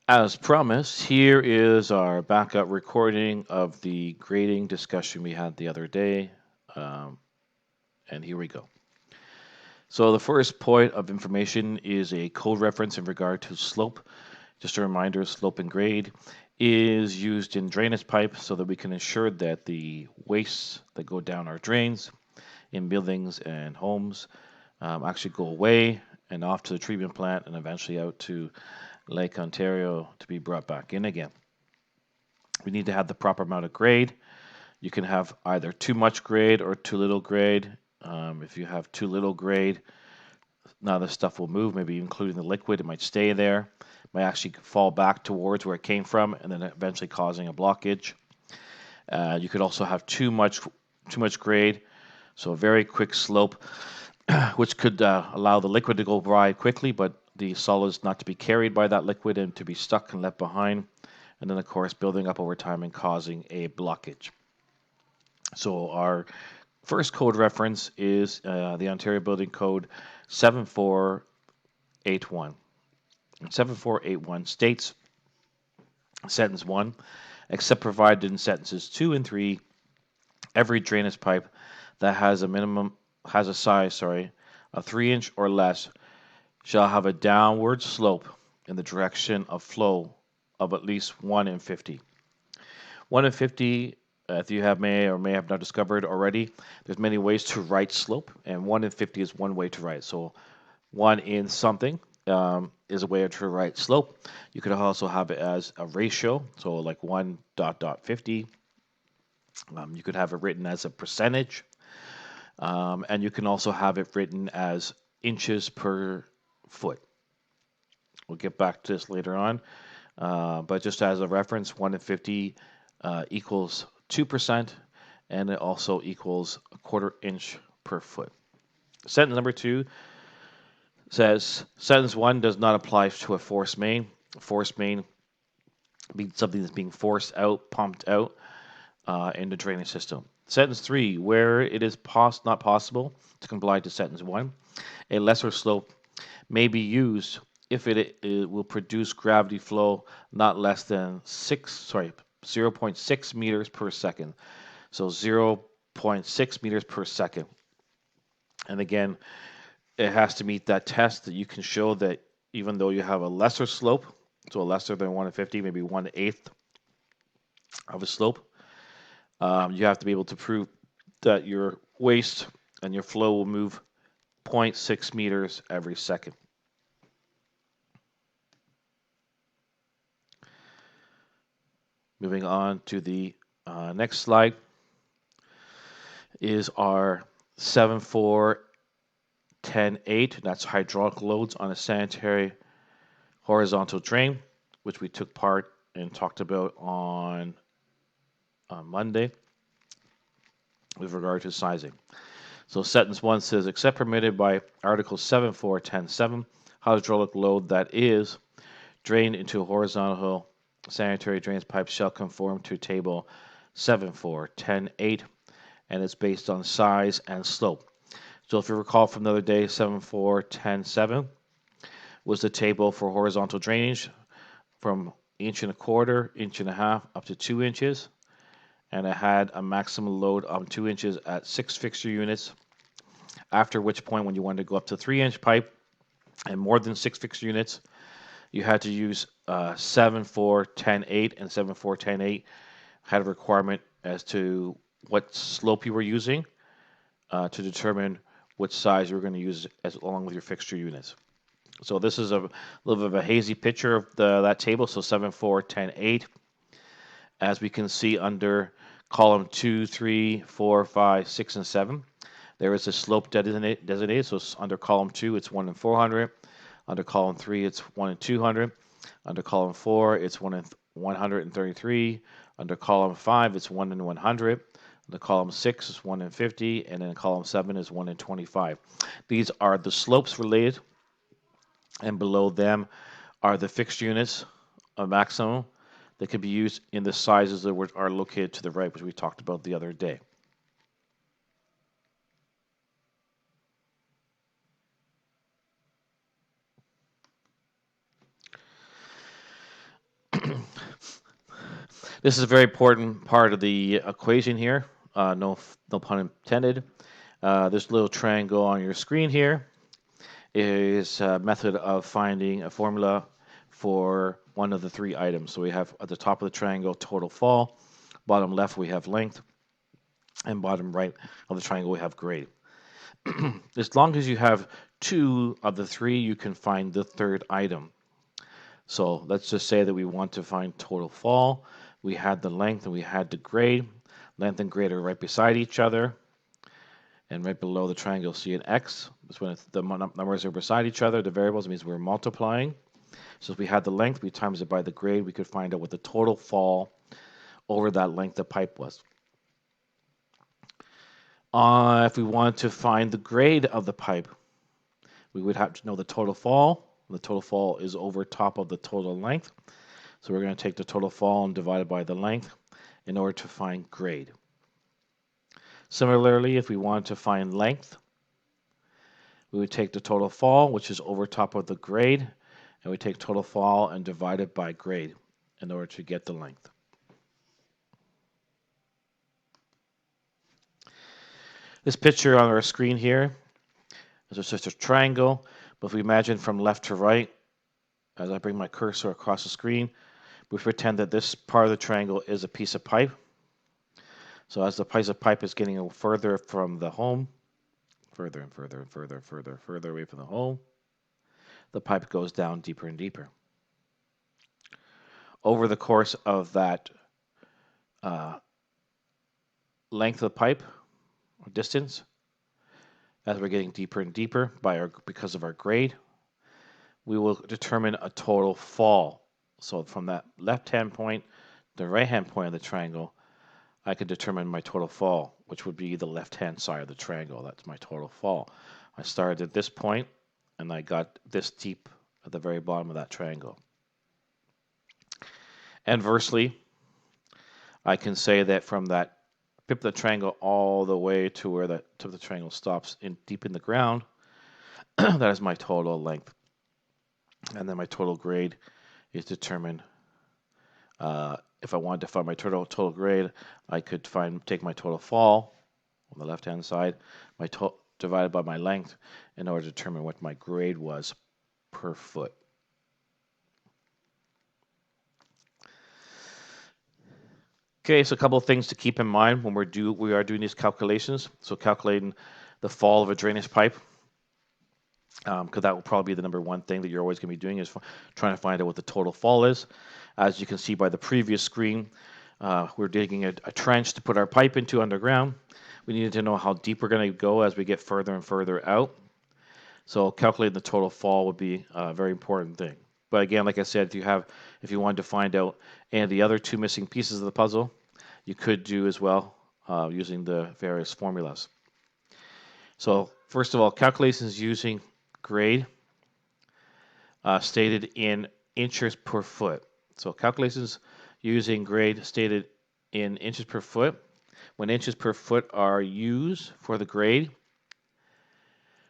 As promised, here is our backup recording of the grading discussion we had the other day. Um, and here we go. So, the first point of information is a code reference in regard to slope. Just a reminder slope and grade is used in drainage pipe so that we can ensure that the wastes that go down our drains in buildings and homes actually go away and off to the treatment plant and eventually out to Lake Ontario to be brought back in again. We need to have the proper amount of grade. You can have either too much grade or too little grade. If you have too little grade, none of the stuff will move, maybe including the liquid. It might stay there, might actually fall back towards where it came from, and then eventually causing a blockage. You could also have too much grade, so a very quick slope, which could allow the liquid to go by quickly, but the solids not to be carried by that liquid and to be stuck and left behind, and then of course building up over time and causing a blockage. So our first code reference is the Ontario Building Code 7481. 7481 states, sentence 1, except provided in sentences 2 and 3, every drainage pipe that has a size, of 3 inch or less shall have a downward slope in the direction of flow of at least 1 in 50. 1 in 50, if you have may or may have not discovered already, there's many ways to write slope, and 1 in 50 is one way to write. So 1 in something is a way to write slope. You could also have it as a ratio, so like 1 dot dot 50. You could have it written as a percentage, and you can also have it written as inches per foot. We'll get back to this later on, but just as a reference, 1 in 50 equals 2%, and it also equals a quarter inch per foot. Sentence number 2 says sentence 1 does not apply to a force main. A force main means something that's being forced out, pumped out in the drainage system. Sentence 3, where it is not possible to comply to sentence 1, a lesser slope may be used if it will produce gravity flow not less than 0.6 meters per second. So 0.6 meters per second. And again, it has to meet that test that you can show that even though you have a lesser slope, so lesser than 1 in 50, maybe 1/8 of a slope, you have to be able to prove that your waste and your flow will move zero point 0.6 meters every second. Moving on to the next slide is our 7410-8. That's hydraulic loads on a sanitary horizontal drain, which we took part and talked about on Monday with regard to sizing. So sentence 1 says, except permitted by Article 7410-7, hydraulic load that is drained into a horizontal sanitary drains pipe shall conform to Table 7410-8, and it's based on size and slope. So if you recall from the other day, 7410-7 was the table for horizontal drainage from 1.25 inches, 1.5 inches up to 2 inches, and it had a maximum load of 2 inches at 6 fixture units. After which point, when you wanted to go up to 3-inch pipe and more than 6 fixture units, you had to use 7410-8, and 7410-8 had a requirement as to what slope you were using to determine which size you were going to use as along with your fixture units. So this is a little bit of a hazy picture of that table. So 7410-8, as we can see under column 2, 3, 4, 5, 6, and 7. There is a slope designated. So under column 2, it's 1 in 400. Under column 3, it's 1 in 200. Under column 4, it's 1 in 133. Under column 5, it's 1 in 100. The column 6 is 1 in 50, and then column 7 is 1 in 25. These are the slopes related, and below them are the fixed units of maximum that can be used in the sizes that are located to the right, which we talked about the other day. This is a very important part of the equation here. No pun intended. This little triangle on your screen here is a method of finding a formula for one of the three items. So we have at the top of the triangle total fall, bottom left we have length, and bottom right of the triangle we have grade. As long as you have two of the three, you can find the third item. So let's just say that we want to find total fall. We had the length and we had the grade. Length and grade are right beside each other. And right below the triangle, you'll see an X. That's when the numbers are beside each other. The variables means we're multiplying. So if we had the length, we times it by the grade, we could find out what the total fall over that length of pipe was. If we wanted to find the grade of the pipe, we would have to know the total fall. The total fall is over top of the total length. So we're going to take the total fall and divide it by the length in order to find grade. Similarly, if we wanted to find length, we would take the total fall, which is over top of the grade, and we take total fall and divide it by grade in order to get the length. This picture on our screen here is just a triangle, but if we imagine from left to right, as I bring my cursor across the screen, we pretend that this part of the triangle is a piece of pipe. So as the piece of pipe is getting further from the home, further and further and further away from the home, the pipe goes down deeper and deeper. Over the course of that length of the pipe, or distance, as we're getting deeper and deeper because of our grade, we will determine a total fall. So from that left-hand point to the right-hand point of the triangle, I could determine my total fall, which would be the left-hand side of the triangle. That's my total fall. I started at this point, and I got this deep at the very bottom of that triangle. Inversely, I can say that from that tip of the triangle all the way to where the tip of the triangle stops deep in the ground, that is my total length. And then my total grade is determined. If I wanted to find my total grade, I could take my total fall on the left-hand side, divided by my length, in order to determine what my grade was per foot. Okay, so a couple of things to keep in mind when we are doing these calculations. So calculating the fall of a drainage pipe, because that will probably be the number one thing that you're always going to be doing, is trying to find out what the total fall is. As you can see by the previous screen, we're digging a trench to put our pipe into underground. We needed to know how deep we're going to go as we get further and further out. So calculating the total fall would be a very important thing. But again, like I said, if you wanted to find out any of the other two missing pieces of the puzzle, you could do as well using the various formulas. So first of all, calculations using grade stated in inches per foot. So calculations using grade stated in inches per foot. When inches per foot are used for the grade,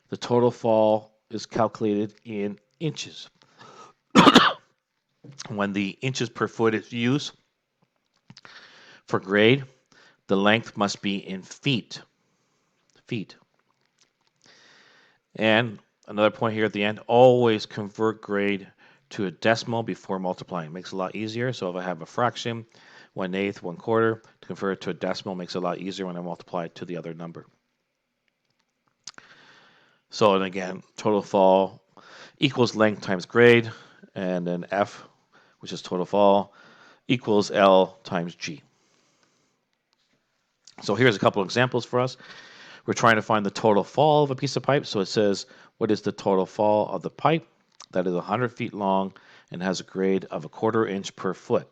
the total fall is calculated in inches. When the inches per foot is used for grade, the length must be in feet. And another point here at the end, always convert grade to a decimal before multiplying. It makes it a lot easier. So if I have a fraction, 1/8, 1/4, to convert it to a decimal makes it a lot easier when I multiply it to the other number. So, and again, total fall equals length times grade, and then F, which is total fall, equals L times G. So here's a couple of examples for us. We're trying to find the total fall of a piece of pipe. So it says, what is the total fall of the pipe that is 100 feet long and has a grade of 1/4 inch per foot?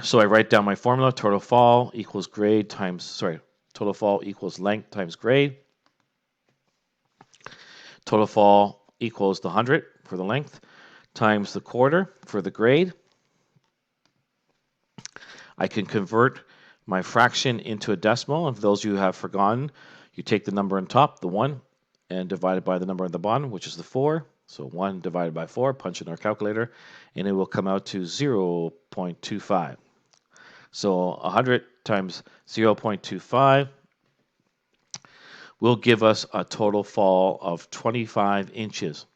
So I write down my formula, total fall equals total fall equals length times grade. Total fall equals the 100 for the length times the 1/4 for the grade. I can convert my fraction into a decimal. And for those of you who have forgotten, you take the number on top, the 1, and divide it by the number on the bottom, which is the 4. So 1 divided by 4, punch in our calculator, and it will come out to 0.25. So 100 times 0.25 will give us a total fall of 25 inches.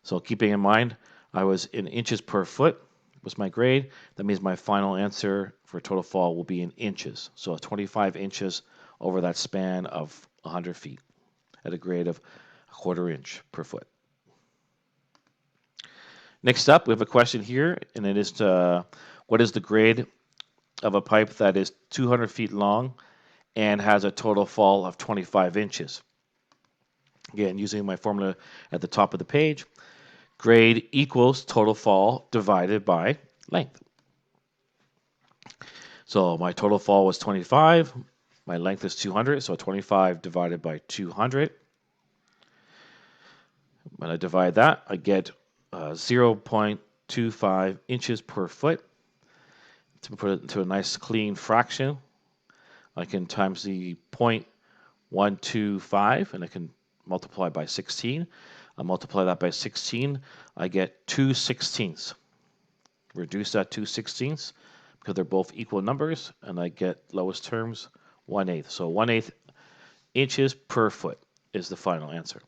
So keeping in mind, I was in inches per foot was my grade. That means my final answer for total fall will be in inches. So 25 inches over that span of 100 feet at a grade of a quarter inch per foot. Next up, we have a question here, and it is what is the grade of a pipe that is 200 feet long and has a total fall of 25 inches? Again, using my formula at the top of the page, grade equals total fall divided by length. So my total fall was 25. My length is 200, so 25 divided by 200. When I divide that, I get 0.25 inches per foot. To put it into a nice clean fraction, I can times the 0.125, and I can multiply by 16. I multiply that by 16, I get 2/16. Reduce that 2/16 because they're both equal numbers, and I get lowest terms 1/8. So 1/8 inches per foot is the final answer.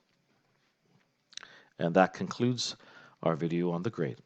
And that concludes our video on the grade.